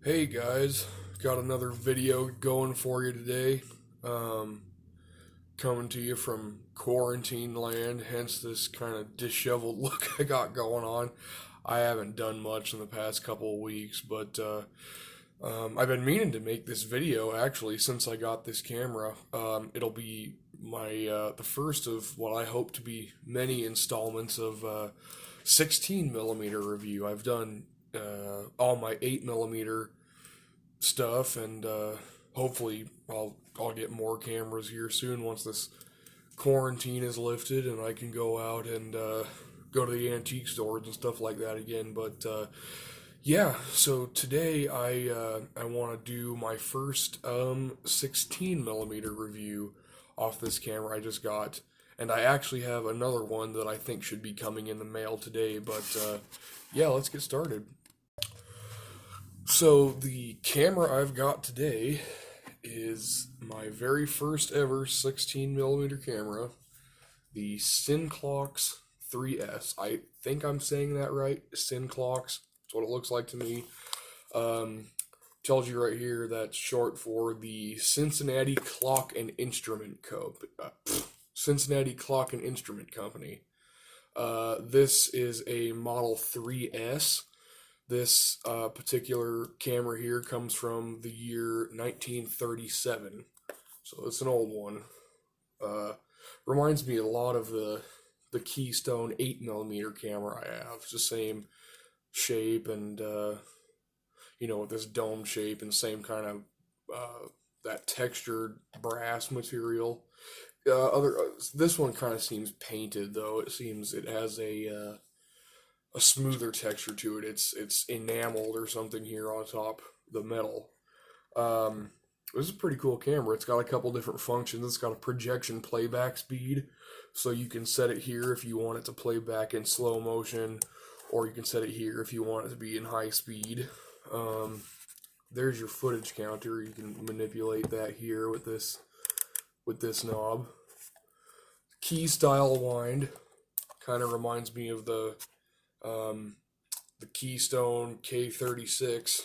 Hey guys, got another video going for you today. Um, Coming to you from quarantine land, hence this kind of disheveled look I got going on. I haven't done much in the past couple of weeks, but I've been meaning to make this video actually since I got this camera. It'll be my the first of what I hope to be many installments of 16 millimeter review. I've done all my 8 millimeter stuff, and hopefully I'll get more cameras here soon once this quarantine is lifted and I can go out and go to the antique stores and stuff like that again. But yeah, so today I want to do my first 16 millimeter review off this camera I just got, and I actually have another one that I think should be coming in the mail today. But yeah, let's get started. So the camera I've got today is my very first ever 16 millimeter camera, the Cinklox 3S. I think I'm saying that right. Cinklox. That's what it looks like to me. Um, Tells you right here that's short for the Cincinnati Clock and Instrument Co. Cincinnati Clock and Instrument Company. This is a Model 3S. This particular camera here comes from the year 1937, so it's an old one. Reminds me a lot of the Keystone 8 millimeter camera I have. It's the same shape and with this dome shape and same kind of that textured brass material. This one kind of seems painted though. It seems it has a smoother texture to it. It's enameled or something here on top the metal. This is a pretty cool camera. It's got a couple different functions. It's got a projection playback speed, so you can set it here if you want it to play back in slow motion, or you can set it here if you want it to be in high speed. There's your footage counter. You can manipulate that here with this knob. Key style wind kind of reminds me of the Keystone K36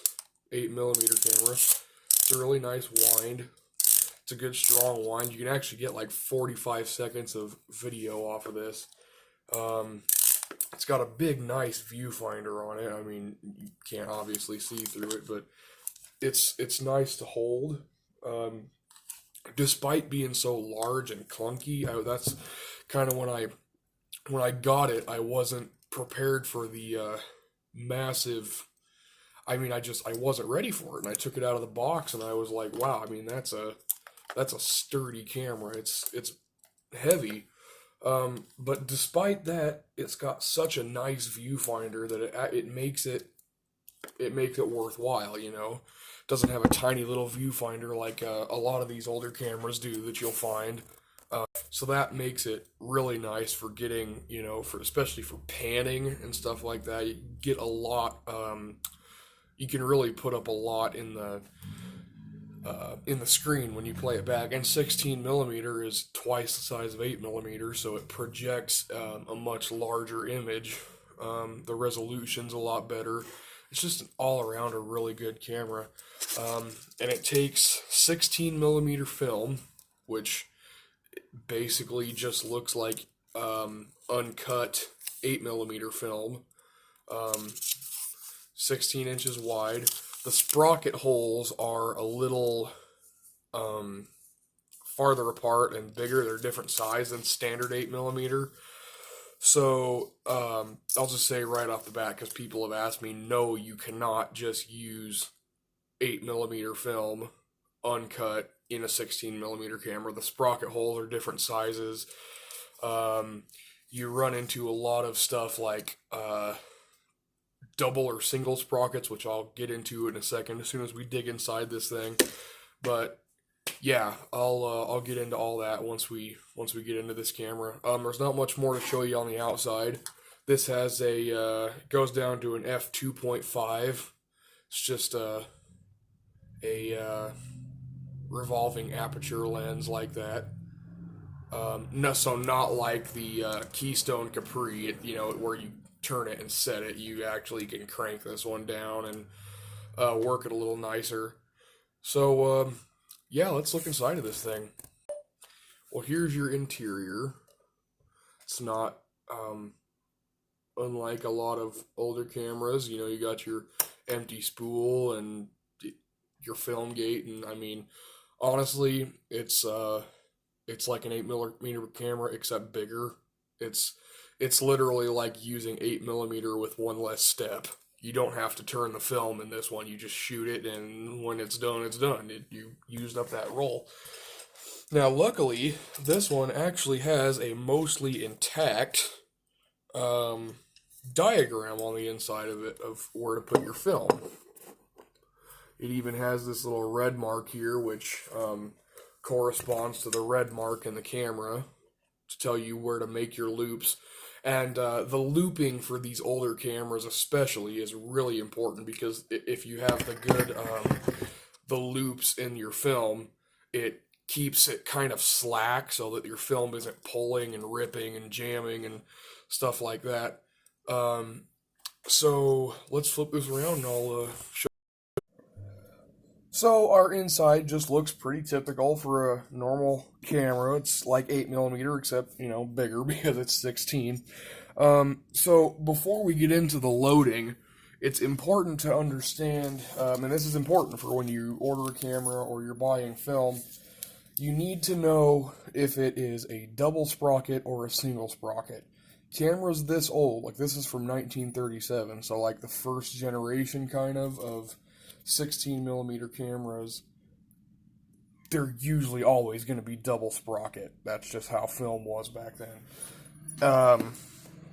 8 millimeter camera. It's a really nice wind. It's a good strong wind. You can actually get like 45 seconds of video off of this. It's got a big, nice viewfinder on it. I mean, you can't obviously see through it, but it's nice to hold. Despite being so large and clunky, that's kind of when I got it, I wasn't prepared for the massive. I mean, I wasn't ready for it, and I took it out of the box, and I was like, wow. I mean, that's a sturdy camera. It's heavy, but despite that, it's got such a nice viewfinder that it makes it worthwhile. It doesn't have a tiny little viewfinder like a lot of these older cameras do that you'll find. So that makes it really nice for getting, especially for panning and stuff like that. You get a lot. You can really put up a lot in the screen when you play it back. And 16 millimeter is twice the size of 8 millimeter, so it projects a much larger image. The resolution's a lot better. It's just an all around a really good camera, and it takes 16 millimeter film, which basically just looks like uncut 8 millimeter film, 16 inches wide. The sprocket holes are a little farther apart and bigger. They're different size than standard 8 millimeter. So I'll just say right off the bat, because people have asked me, no, you cannot just use 8 millimeter film uncut in a 16 millimeter camera. The sprocket holes are different sizes. You run into a lot of stuff like double or single sprockets, which I'll get into in a second as soon as we dig inside this thing. But yeah, I'll get into all that once we get into this camera. There's not much more to show you on the outside. This has goes down to an f2.5. It's just a revolving aperture lens like that. No, so not like the Keystone Capri, where you turn it and set it. You actually can crank this one down, and work it a little nicer. So, yeah, let's look inside of this thing. Well, here's your interior. It's not unlike a lot of older cameras. You know, you got your empty spool and your film gate, and I mean, honestly, it's like an 8mm camera except bigger. It's it's literally like using 8mm with one less step. You don't have to turn the film in this one. You just shoot it, and when it's done, it's done. You used up that roll. Now, luckily, this one actually has a mostly intact um, diagram on the inside of it of where to put your film. It even has this little red mark here, which corresponds to the red mark in the camera to tell you where to make your loops. And the looping for these older cameras especially is really important, because if you have the loops in your film, it keeps it kind of slack so that your film isn't pulling and ripping and jamming and stuff like that. So let's flip this around and I'll show. So our inside just looks pretty typical for a normal camera. It's like 8mm, except, you know, bigger because it's 16. So before we get into the loading, it's important to understand, and this is important for when you order a camera or you're buying film, you need to know if it is a double sprocket or a single sprocket. Cameras this old, like this is from 1937, so like the first generation kind of 16mm cameras, they're usually always going to be double sprocket. That's just how film was back then.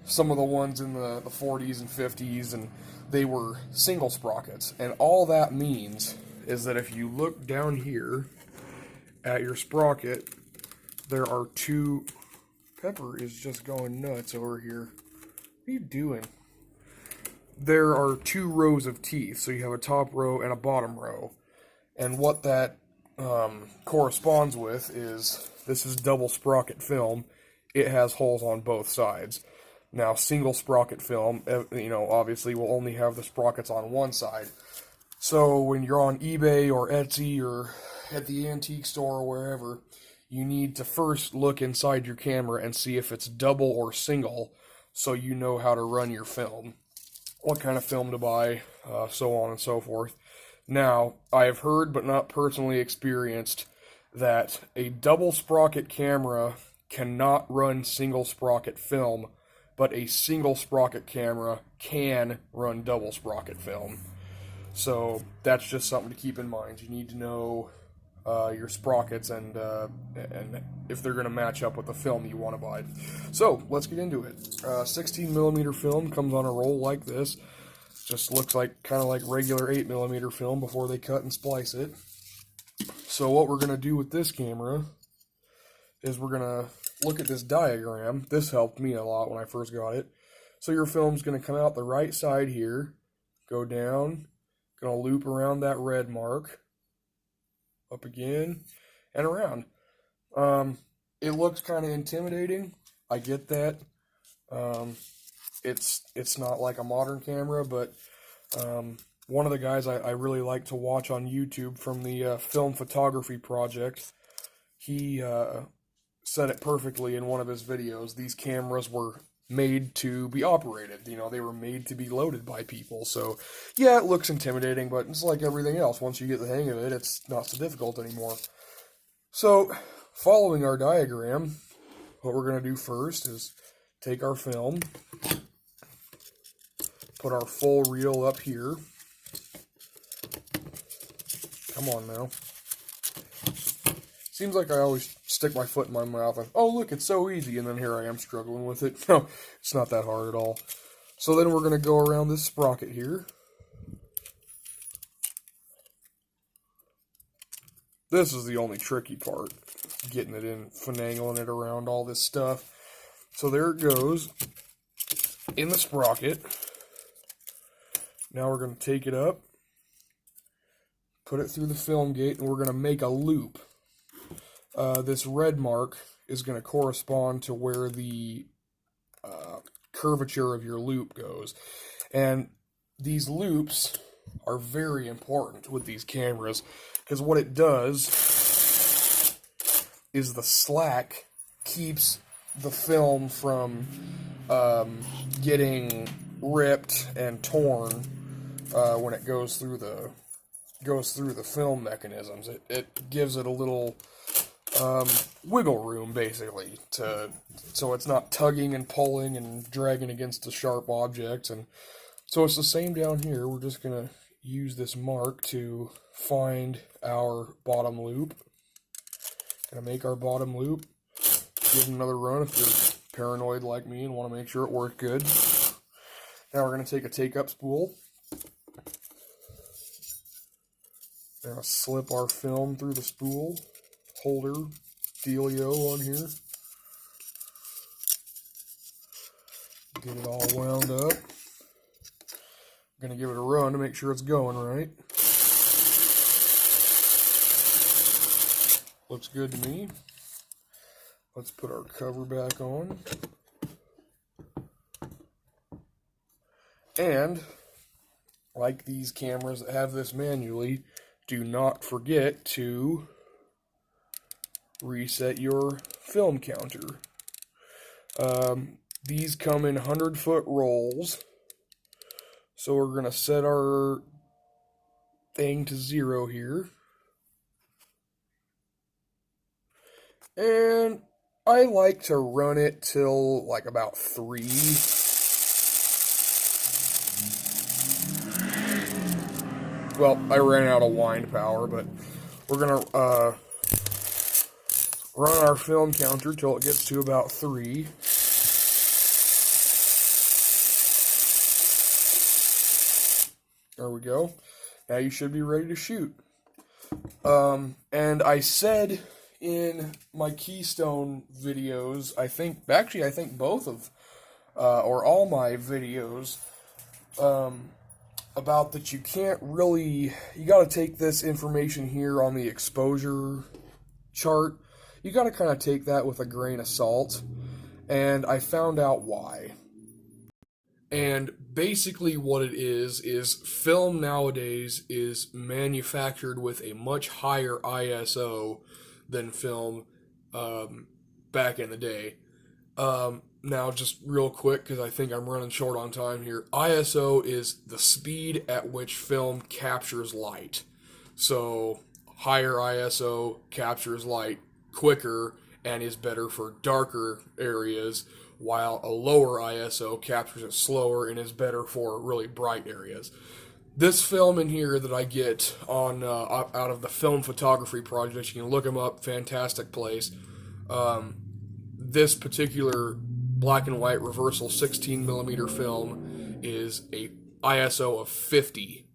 Some of the ones in the 40s and 50s, and they were single sprockets. And all that means is that if you look down here at your sprocket, there are two... Pepper is just going nuts over here. What are you doing? There are two rows of teeth, so you have a top row and a bottom row. And what that corresponds with is, this is double sprocket film. It has holes on both sides. Now, single sprocket film, you know, obviously will only have the sprockets on one side. So when you're on eBay or Etsy or at the antique store or wherever, you need to first look inside your camera and see if it's double or single, so you know how to run your film, what kind of film to buy, so on and so forth. Now, I have heard but not personally experienced that a double sprocket camera cannot run single sprocket film, but a single sprocket camera can run double sprocket film. So that's just something to keep in mind. You need to know your sprockets and if they're going to match up with the film you want to buy. So let's get into it. 16mm film comes on a roll like this. Just looks like kind of like regular 8mm film before they cut and splice it. So what we're going to do with this camera is we're going to look at this diagram. This helped me a lot when I first got it. So your film's going to come out the right side here, go down, going to loop around that red mark, up again, and around. It looks kind of intimidating. I get that. It's not like a modern camera, but one of the guys I really like to watch on YouTube from the Film Photography Project, he said it perfectly in one of his videos. These cameras were made to be operated. You know, they were made to be loaded by people. So, yeah, it looks intimidating, but it's like everything else. Once you get the hang of it, it's not so difficult anymore. So, following our diagram, what we're going to do first is take our film, put our full reel up here. Come on now. Seems like I always stick my foot in my mouth and, oh look, it's so easy, and then here I am struggling with it. No, it's not that hard at all. So then we're going to go around this sprocket here. This is the only tricky part, getting it in, finagling it around all this stuff. So there it goes in the sprocket. Now we're going to take it up, put it through the film gate, and we're going to make a loop. This red mark is going to correspond to where the curvature of your loop goes. And these loops are very important with these cameras, because what it does is the slack keeps the film from getting ripped and torn when it goes through the film mechanisms. It gives it a little wiggle room, basically, so it's not tugging and pulling and dragging against the sharp objects. And so it's the same down here. We're just gonna use this mark to find our bottom loop. Gonna make our bottom loop. Give it another run if you're paranoid like me and want to make sure it worked good. Now we're gonna take a take-up spool. We're gonna slip our film through the spool holder dealio on here. Get it all wound up. I'm gonna give it a run to make sure it's going right. Looks good to me. Let's put our cover back on. And, like these cameras that have this manually, do not forget to reset your film counter. These come in 100-foot rolls. So we're going to set our thing to 0 here. And I like to run it till like about 3. Well, I ran out of wind power, but we're going to run our film counter till it gets to about 3. There we go. Now you should be ready to shoot. And I said in my Keystone videos, I think both of, or all my videos, about that you can't really, you got to take this information here on the exposure chart, you got to kind of take that with a grain of salt, and I found out why. And basically what it is film nowadays is manufactured with a much higher ISO than film back in the day. Now, just real quick, because I think I'm running short on time here, ISO is the speed at which film captures light. So, higher ISO captures light quicker and is better for darker areas, while a lower ISO captures it slower and is better for really bright areas. This film in here that I get on out of the Film Photography Project, you can look them up, fantastic place. This particular black and white reversal 16mm film is a ISO of 50.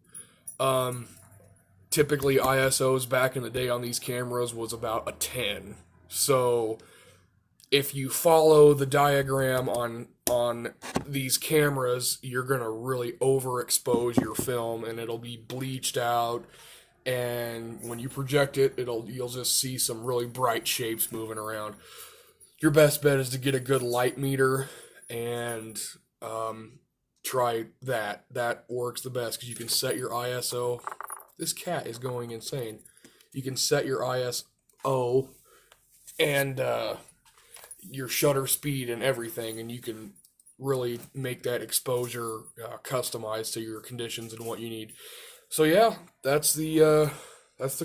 Typically ISOs back in the day on these cameras was about a 10. So if you follow the diagram on these cameras, you're going to really overexpose your film and it'll be bleached out, and when you project it, you'll just see some really bright shapes moving around. Your best bet is to get a good light meter and try that. That works the best because you can set your ISO. This cat is going insane. You can set your ISO and your shutter speed and everything, and you can really make that exposure customized to your conditions and what you need. So yeah, that's the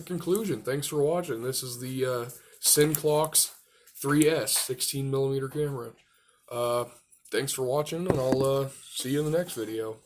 conclusion. Thanks for watching. This is the Cinklox 3S 16mm camera. Thanks for watching, and I'll see you in the next video.